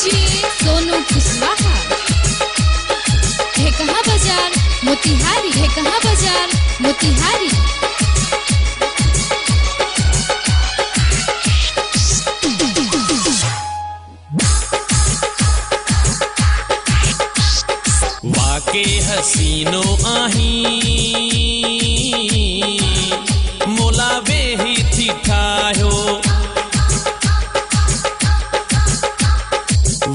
DJ Sonu Kushwaha है कहाँ बाजार मोतिहारी है कहाँ बाजार मोतिहारी। वाके हसीनो आही मोला वे ही थी ठायो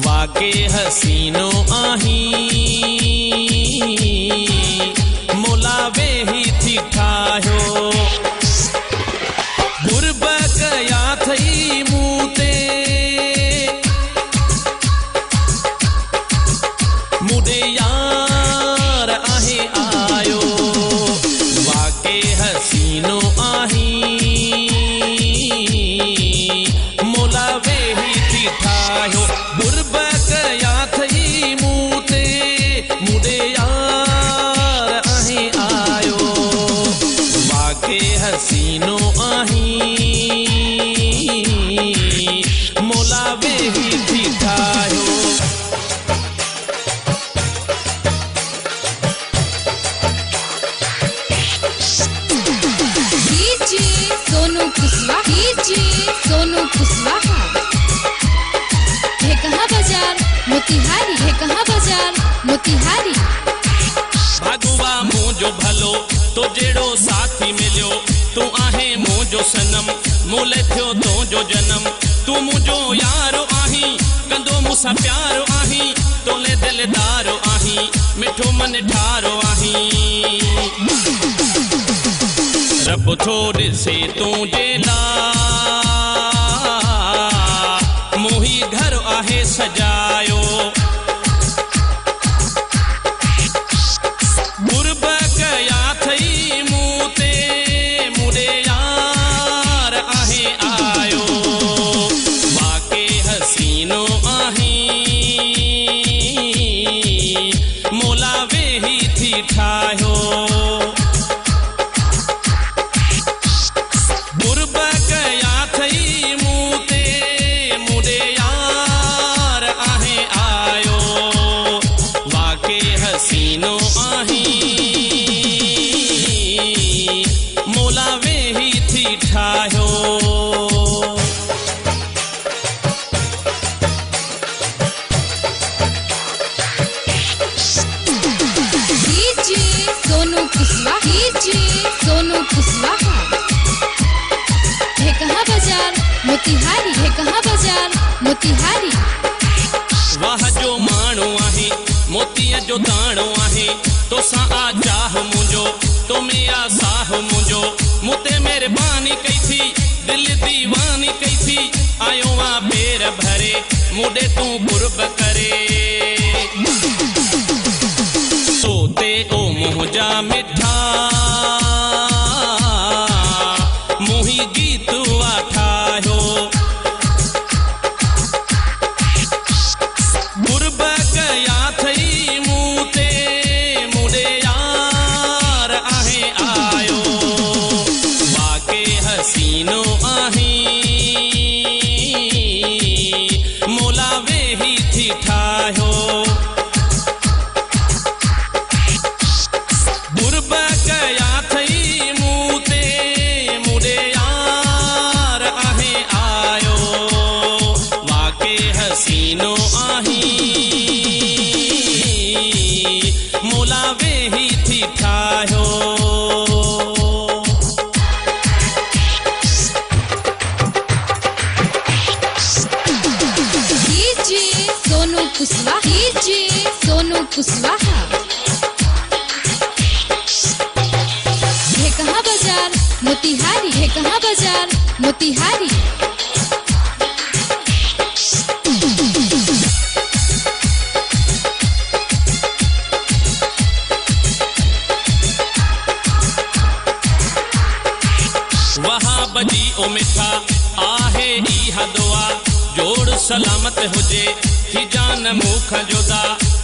वाके हसीनो आही मोला वे ही थी ठायो गुरब गया थई मूते मुडे यार आहे आयो वाके हसीनो आही मोला वे ही थी ठायो गुरब गया थई मूते मुडे यार आहे आयो वाके हसीनो आही मोला वे ही थी ठायो। सोनू कुशवाहा है कहाँ बाजार मोतिहारी है कहाँ बाजार मोतिहारी। भगवा मुझो भलो तो जेड़ो साथी मिलियो तू आहे मुझो सनम मोले थियो तो जो जन्म तू मुझो यारो आही कंदो मुसा प्यारो आही तोले दिलदारो आही मिठो मन ठारो आही रब छोड़ से तू जेला मोही घर आहे सजायो गुरब गया थई मूते मुडे यार आहे आयो वाके हसीनो आही मोला वे ही थी ठायो हसीनो आही मोला वे ही थी ठायो। डीजे सोनू कुशवाहा है कहाँ बाजार मोतिहारी है कहाँ बाजार मोतिहारी। वाह जो माणो आहे मोतीअ जो दाणो आहे तो सा आ चाह मुझो तो मिया साह मुझो मुते मेहरबानी कई थी दिल दीवानी कई थी आयो वा पेर भरे मुडे तू गुरब करे सोते ओ मोहजा मिठा मोही गीत ठायो गुरब गया थई मूते मुडे यार आहे आयो वाके हसीनो आही मोला वे ही थी ठायो गुरब गया थई मूते मुडे यार आहे आयो वाके हसीनो आही मोला वे ही थी ठायो। डीजे सोनू कुशवाहा है कहाँ बाजार मोतिहारी है कहाँ बाजार मोतिहारी। वहाँ बजी ओ मिठा आहे इहा दुआ जोड़ सलामत हुजे थी जान मुख जोदा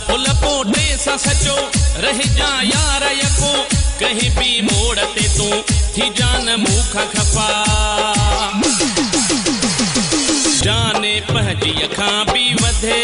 फुल पोटे सा सचो रह जा यार यको कहीं भी मोड़ते तू थी जान मुख खपा जाने पहजी अखां भी वधे